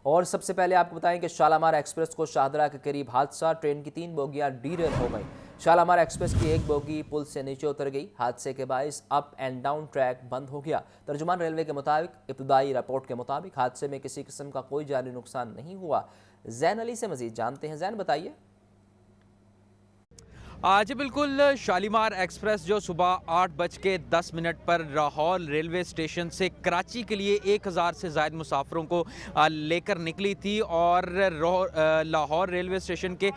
اور سب سے پہلے آپ کو بتائیں کہ شالامار ایکسپریس کو شاہدرہ کے قریب حادثہ، ٹرین کی 3 بوگیاں ڈیریل ہو گئیں۔ شالامار ایکسپریس کی ایک بوگی پل سے نیچے اتر گئی۔ حادثے کے باعث اپ اینڈ ڈاؤن ٹریک بند ہو گیا۔ ترجمان ریلوے کے مطابق ابتدائی رپورٹ کے مطابق حادثے میں کسی قسم کا کوئی جانی نقصان نہیں ہوا۔ زین علی سے مزید جانتے ہیں۔ زین بتائیے۔ جی بالکل، شالیمار ایکسپریس جو صبح 8:10 پر لاہور ریلوے اسٹیشن سے کراچی کے لیے 1000 سے زائد مسافروں کو لے کر نکلی تھی اور لاہور ریلوے اسٹیشن کے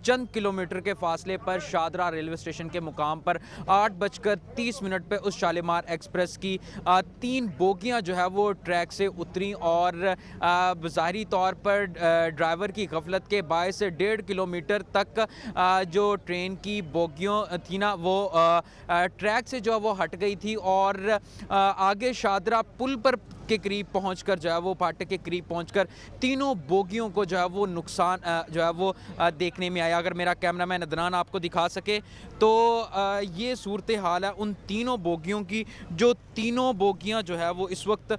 چند کلومیٹر کے فاصلے پر شاہدرہ ریلوے اسٹیشن کے مقام پر 8:30 پہ اس شالیمار ایکسپریس کی 3 بوگیاں جو ہے وہ ٹریک سے اتریں اور ظاہری طور پر ڈرائیور کی غفلت کے باعث 1.5 کلومیٹر تک جو ٹرین کی بوگیوں تھی نا وہ ٹریک سے جو ہے وہ ہٹ گئی تھی اور آگے شاہدرہ پل پر کے قریب پہنچ کر جو ہے وہ پھاٹک کے قریب پہنچ کر تینوں بوگیوں کو جو ہے وہ نقصان جو ہے وہ دیکھنے میں آیا۔ اگر میرا کیمرہ مین عدنان آپ کو دکھا سکے تو یہ صورتحال ہے ان تینوں بوگیوں کی، جو تینوں بوگیاں جو ہے وہ اس وقت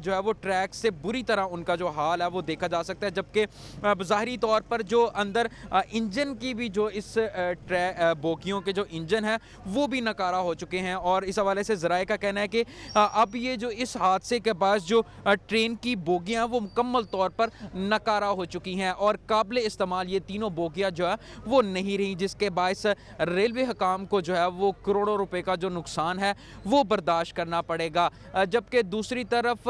جو ہے وہ ٹریک سے بری طرح ان کا جو حال ہے وہ دیکھا جا سکتا ہے، جبکہ ظاہری طور پر جو اندر انجن کی بھی جو اس بوگیوں کے جو انجن ہیں وہ بھی ناکارہ ہو چکے ہیں اور اس حوالے سے ذرائع کا کہنا ہے کہ اب یہ جو اس حادثے کے بعد جو ٹرین کی بوگیاں وہ مکمل طور پر ناکارہ ہو چکی ہیں اور قابل استعمال یہ تینوں بوگیاں جو ہے وہ نہیں رہی، جس کے باعث ریلوے حکام کو جو ہے وہ کروڑوں روپے کا جو نقصان ہے وہ برداشت کرنا پڑے گا، جبکہ دوسری طرف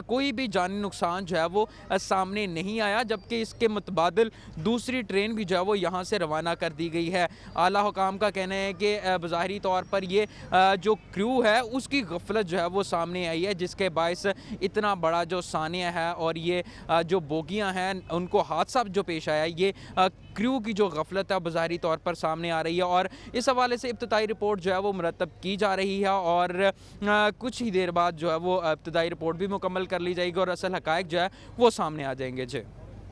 کوئی بھی جانی نقصان جو ہے وہ سامنے نہیں آیا، جبکہ اس کے متبادل دوسری ٹرین بھی جو ہے وہ یہاں سے روانہ کر دی گئی ہے۔ اعلیٰ حکام کا کہنا ہے کہ بظاہری طور پر یہ جو کریو ہے اس کی غفلت جو ہے وہ سامنے آئی ہے، جس کے باعث اتنا بڑا جو سانحہ ہے اور یہ جو بوگیاں ہیں ان کو حادثہ جو پیش آیا یہ کریو کی جو غفلت ہے بظاہری طور پر سامنے آ رہی ہے اور اس حوالے سے ابتدائی رپورٹ جو ہے وہ مرتب کی جا رہی ہے اور کچھ ہی دیر بعد جو ہے وہ ابتدائی رپورٹ بھی مکمل کر لی جائے گی اور اصل حقائق جو ہے وہ سامنے آ جائیں گے۔ جی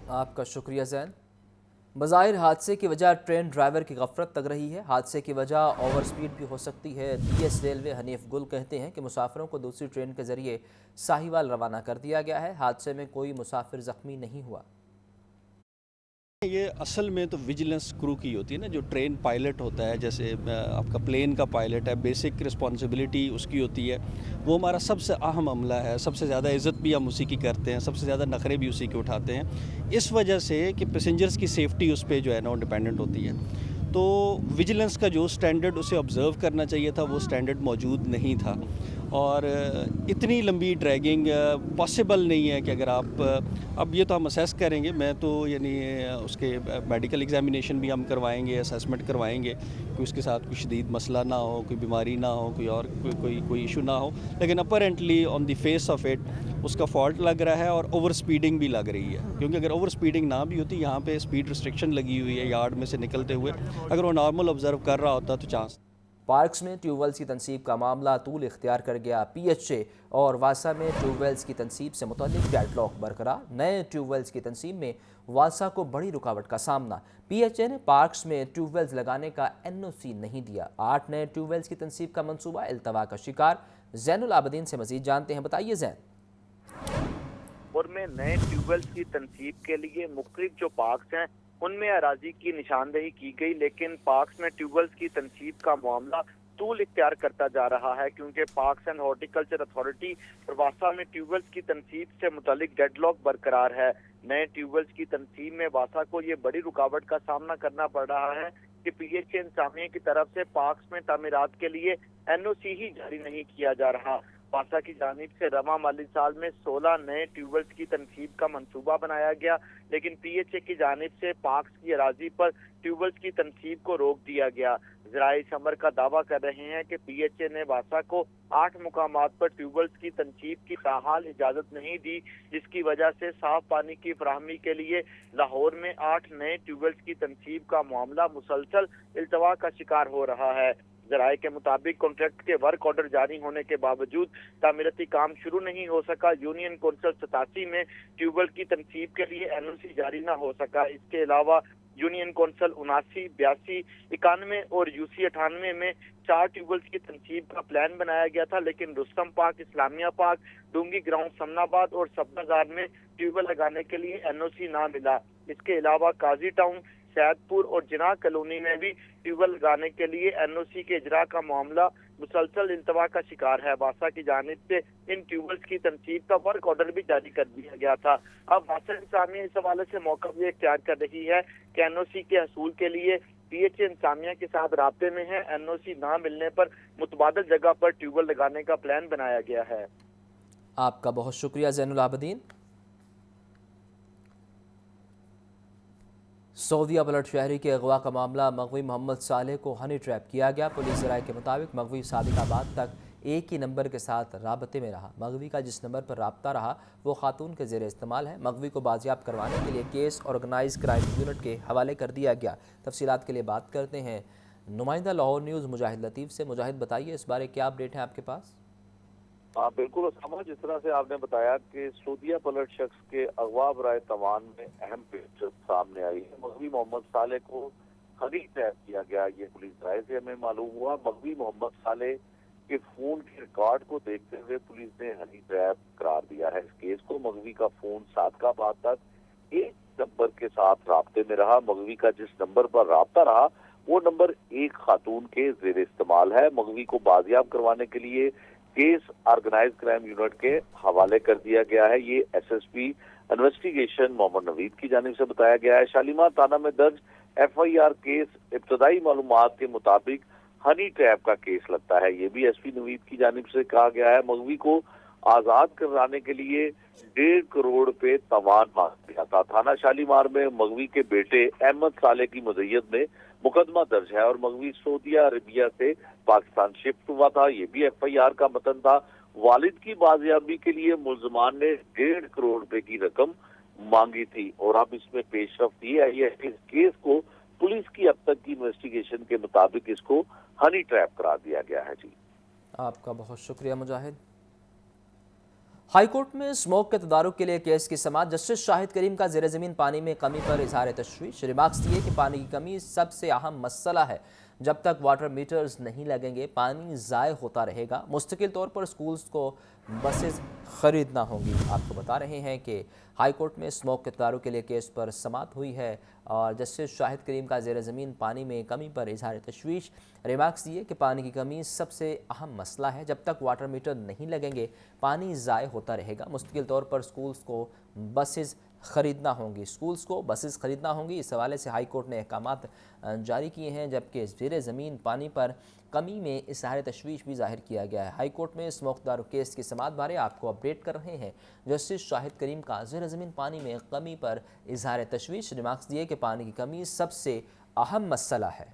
آپ کا شکریہ زین۔ بظاہر حادثے کی وجہ ٹرین ڈرائیور کی غفلت لگ رہی ہے۔ حادثے کی وجہ اوور سپیڈ بھی ہو سکتی ہے۔ پی ایس ریلوے حنیف گل کہتے ہیں کہ مسافروں کو دوسری ٹرین کے ذریعے ساہیوال روانہ کر دیا گیا ہے۔ حادثے میں کوئی مسافر زخمی نہیں ہوا۔ یہ اصل میں تو ویجیلنس کرو کی ہوتی ہے نا، جو ٹرین پائلٹ ہوتا ہے، جیسے آپ کا پلین کا پائلٹ ہے، بیسک رسپانسبلٹی اس کی ہوتی ہے، وہ ہمارا سب سے اہم عملہ ہے، سب سے زیادہ عزت بھی ہم اسی کی کرتے ہیں، سب سے زیادہ نخرے بھی اسی کے اٹھاتے ہیں، اس وجہ سے کہ پیسنجرز کی سیفٹی اس پہ جو ہے نا وہ ڈیپینڈنٹ ہوتی ہے۔ تو ویجیلنس کا جو سٹینڈرڈ اسے آبزرو کرنا چاہیے تھا وہ سٹینڈرڈ موجود نہیں تھا اور اتنی لمبی ڈریگنگ پاسبل نہیں ہے کہ اگر آپ اب یہ تو ہم اسیس کریں گے، میں تو یعنی اس کے میڈیکل ایگزامینیشن بھی ہم کروائیں گے، اسیسمنٹ کروائیں گے کہ اس کے ساتھ کوئی شدید مسئلہ نہ ہو، کوئی بیماری نہ ہو، کوئی اور کوئی ایشو نہ ہو، لیکن apparently on the face of it اس کا فالٹ لگ رہا ہے اور اوور سپیڈنگ بھی لگ رہی ہے، کیونکہ اگر اوور سپیڈنگ نہ بھی ہوتی، یہاں پہ سپیڈ ریسٹرکشن لگی ہوئی ہے یارڈ میں سے نکلتے ہوئے، اگر وہ نارمل آبزرو کر رہا ہوتا تو چانس۔ پارکس میں ٹیوب ویلز کی تنصیب کا معاملہ طول اختیار کر گیا۔ پی ایچ اے اور واسا میں ٹیوب ویلز کی تنصیب سے متعلق ڈیڈ لاک برقرار۔ نئے ٹیوب ویلز کی تنصیب میں واسا کو بڑی رکاوٹ کا سامنا۔ پی ایچ اے نے پارکس میں ٹیوب ویلز لگانے کا این او سی نہیں دیا۔ 8 نئے ٹیوب ویلز کی تنصیب کا منصوبہ التوا کا شکار۔ زین العابدین سے مزید جانتے ہیں۔ بتائیے زین۔ اور میں نئے ٹیوب ویلز کی تنصیب کے لیے مختلف جو پارکس ہیں ان میں اراضی کی نشاندہی کی گئی، لیکن پارکس میں ٹیوب ویلز کی تنصیب کا معاملہ طول اختیار کرتا جا رہا ہے، کیونکہ پارکس اینڈ ہارٹیکلچر اتھارٹی اور واسا میں ٹیوب ویلز کی تنصیب سے متعلق ڈیڈ لاک برقرار ہے۔ نئے ٹیوب ویلز کی تنصیب میں واسا کو یہ بڑی رکاوٹ کا سامنا کرنا پڑ رہا ہے کہ پی ایچ اے انتظامیہ کی طرف سے پارکس میں تعمیرات کے لیے این او سی ہی جاری نہیں کیا جا رہا۔ واسا کی جانب سے رواں مالی سال میں 16 نئے ٹیوب ویلز کی تنصیب کا منصوبہ بنایا گیا، لیکن پی ایچ اے کی جانب سے پارکس کی اراضی پر ٹیوب ویلز کی تنصیب کو روک دیا گیا۔ ذرائع خبر کا دعویٰ کر رہے ہیں کہ پی ایچ اے نے واسا کو 8 مقامات پر ٹیوب ویلز کی تنصیب کی تاحال اجازت نہیں دی، جس کی وجہ سے صاف پانی کی فراہمی کے لیے لاہور میں 8 نئے ٹیوب ویلز کی تنصیب کا معاملہ مسلسل التوا کا شکار ہو رہا ہے۔ ذرائع کے مطابق کانٹریکٹ کے ورک آرڈر جاری ہونے کے باوجود تعمیراتی کام شروع نہیں ہو سکا۔ یونین کونسل 87 میں ٹیوب ویل کی تنصیب کے لیے این او سی جاری نہ ہو سکا۔ اس کے علاوہ यूनियन कौंसिल 79, 82, 91 और यूसी 98 में 4 ट्यूबवेल्स की तनसीब का प्लान बनाया गया था, लेकिन Rustam park, Islamia park, Doongi ground, Samnabad और सब्जाजार में ट्यूबवेल लगाने के लिए एनओसी ना मिला। इसके अलावा काजी टाउन, सैदपुर और जिना कॉलोनी में भी ट्यूबवेल लगाने के लिए एनओसी के इजरा का मामला मुसलसल इल्तवा का शिकार है। वासा की जानिब से इन ट्यूबवेल्स की तनसीब का वर्क ऑर्डर भी जारी कर दिया गया था। अब वासा इंतजामिया इस हवाले से मौक़िफ़ ये इख्तियार कर रही है कि एनओसी के हसूल के लिए पीएचए इंतजामिया के साथ राब्ते में है। एनओसी ना मिलने पर मुतबादिल जगह पर ट्यूबवेल लगाने का प्लान बनाया गया है। आपका बहुत शुक्रिया ज़ैनुल आबिदीन। सऊदीया बलट शहरी के अगवा का मामला, मगवी मोहम्मद सालेह को हनी ट्रैप किया गया। पुलिस राय के मुताबिक मगवी सादिकाबाद तक एक ही नंबर के साथ राबते में रहा। मगवी का जिस नंबर पर राब्ता रहा वो खातून के ज़ेरे इस्तेमाल है। मगवी को बाजियाब करवाने के लिए केस ऑर्गेनाइज क्राइम यूनिट के हवाले कर दिया गया। तफसीलात के लिए बात करते हैं नुमाइंदा लाहौर न्यूज़ मुजाहिद लतीफ़ से। मुजाहिद, बताइए इस बारे क्या अपडेट है आपके पास? बिल्कुल उसामा, जिस तरह से आपने बताया कि सऊदीया पलट शख्स के अगवा बराए तवान में अहम पेश सामने आई है। मगवी मोहम्मद सालेह को हनी ट्रैप किया गया, ये पुलिस राय से हमें मालूम हुआ। मगवी मोहम्मद सालेह के फोन के रिकॉर्ड को देखते हुए पुलिस ने हनी ट्रैप करार दिया है इस केस को। मगवी का फोन सादिकाबाद तक एक नंबर के साथ राब्ते में रहा। मगवी का जिस नंबर पर राब्ता रहा वो नंबर एक खातून के जेर इस्तेमाल है। मगवी को बाजियाब करवाने के लिए केस ऑर्गेनाइज क्राइम यूनिट के हवाले कर दिया गया है। ये एसएसपी इन्वेस्टिगेशन मोहम्मद नवीद की जानिब से बताया गया है। शालीमार थाना में दर्ज एफआईआर केस इब्तदाई मालूमात के मुताबिक हनी ट्रैप का केस लगता है। ये भी एसपी नवीद की जानिब से कहा गया है। मगवी को आजाद कराने के लिए 1.5 करोड़ रुपए तवान मांगा गया था। थाना शालीमार में मगवी के बेटे अहमद सालेह की मज़य्यत में मुकदमा दर्ज है और मगवी सऊदी अरबिया से पाकिस्तान शिफ्ट हुआ था। ये भी एफआईआर का मतन था। वालिद की बाजियाबी के लिए मुल्जमान ने 1.5 करोड़ रुपए की रकम मांगी थी और अब इसमें पेशरफ्त ये आई है कि इस केस को पुलिस की अब तक की इन्वेस्टिगेशन के मुताबिक इसको हनी ट्रैप करार दिया गया है। जी, आपका बहुत शुक्रिया मुजाहिद। हाईकोर्ट में स्मोक के तदारुक के लिए केस की समाअत। जस्टिस शाहिद करीम का ज़ेर ज़मीन पानी में कमी पर इजहार तशवीश। रिमार्क्स दिए कि पानी की कमी सबसे अहम मसला है। जब तक वाटर मीटर्स नहीं लगेंगे पानी ज़ाय होता रहेगा। मुस्तकिल तौर पर स्कूल्स को बसेस ख़रीदना होंगी। आपको बता रहे हैं कि हाई कोर्ट में स्मोक के तदारुक के लिए केस पर समाअत हुई है और जस्टिस शाहिद करीम का ज़ेर ज़मीन पानी में कमी पर इजहार तशवीश। रिमार्क्स दिए कि पानी की कमी सबसे अहम मसला है। जब तक वाटर मीटर नहीं लगेंगे पानी ज़ाय होता रहेगा। मुस्तकिल तौर पर स्कूल्स को बसेस ख़रीदना होंगी। स्कूल्स को बसेस ख़रीदना होंगी। इस हवाले से हाई कोर्ट ने अहकामात जारी किए हैं, जबकि ज़ेर ज़मीन पानी पर कमी में इजहार तशवीश भी ज़ाहिर किया गया है। हाई कोर्ट में स्मोक तदारुक केस की समाअत बारे आपको अपडेट कर रहे हैं। जस्टिस शाहिद करीम का ज़ेर ज़मीन पानी में कमी पर इजहार तशवीश। रिमार्क्स दिए कि पानी की कमी सबसे अहम मसला है।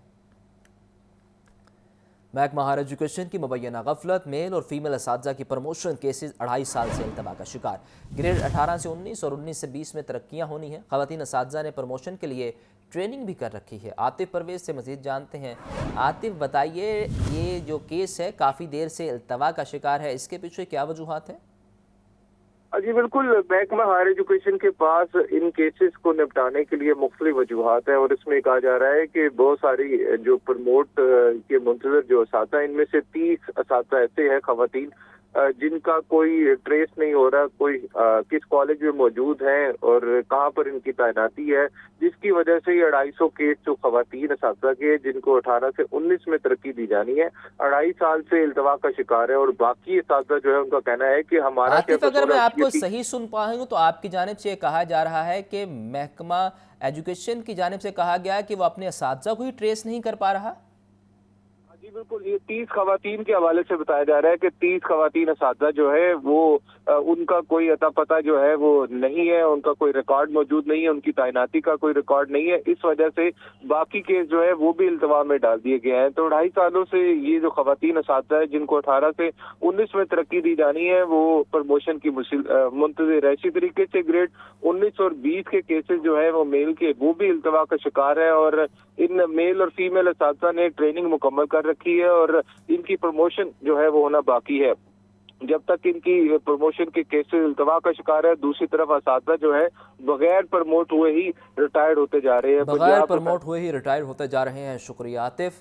महकमा हायर एजुकेशन की मुबैना गफलत। मेल और फीमेल असातिज़ा की प्रमोशन केसेस 2.5 साल से इल्तवा का शिकार। ग्रेड 18 से 19 और 19 से 20 में तरक्कियाँ होनी हैं। ख़वातीन असातिज़ा ने प्रमोशन के लिए ट्रेनिंग भी कर रखी है। आतिफ परवेज़ से मज़ीद जानते हैं। आतिफ, बताइए ये जो केस है काफ़ी देर से इल्तवा का शिकार है, इसके पीछे क्या वजूहात है? जी बिल्कुल, महकमा हायर एजुकेशन के पास इन केसेस को निपटाने के लिए मुख्तलिफ वजूहात है और इसमें कहा जा रहा है कि बहुत सारी जो प्रमोट के मुंतज़र जो असातिज़ा, इनमें से 30 असातिज़ा ऐसे हैं ख़वातीन जिनका कोई ट्रेस नहीं हो रहा, कोई किस कॉलेज में मौजूद हैं और कहाँ पर इनकी तैनाती है, जिसकी वजह से ये 250 केस जो ख़वातीन असातिज़ा के जिनको 18 से 19 में तरक्की दी जानी है 2.5 साल से इल्तवा का शिकार है। और बाकी असातिज़ा जो है उनका कहना है कि हमारा आतिफ, अगर मैं आपको सही सुन पाया हूँ तो आपकी जानिब से कहा जा रहा है कि महकमा एजुकेशन की जानिब से कहा गया कि वो अपने असातिज़ा को ही ट्रेस नहीं कर पा रहा। जी बिल्कुल, ये 30 ख़वातीन के हवाले से बताया जा रहा है कि 30 ख़वातीन असातिज़ा जो है वो उनका कोई अता पता जो है वो नहीं है, उनका कोई रिकॉर्ड मौजूद नहीं है, उनकी तैनाती का कोई रिकॉर्ड नहीं है। इस वजह से बाकी केस जो है वो भी इल्तवा में डाल दिए गए हैं। तो 2.5 सालों से ये जो ख़वातीन असातिज़ा है जिनको 18 से 19 में तरक्की दी जानी है वो प्रमोशन की मुंतज़िर है। इसी तरीके से ग्रेड 19 और 20 के केसेस जो है वो मेल के वो भी इल्तवा का शिकार है और इन मेल और फीमेल असातिज़ा ने ट्रेनिंग मुकम्मल कर रखी है और इनकी प्रमोशन जो है वो होना बाकी है। जब तक इनकी प्रमोशन के केसेस इल्तवा का शिकार है, दूसरी तरफ असातिज़ा जो है बगैर प्रमोट हुए ही रिटायर्ड होते जा रहे हैं। बगैर प्रमोट हुए ही रिटायर होते जा रहे हैं। शुक्रिया आतिफ।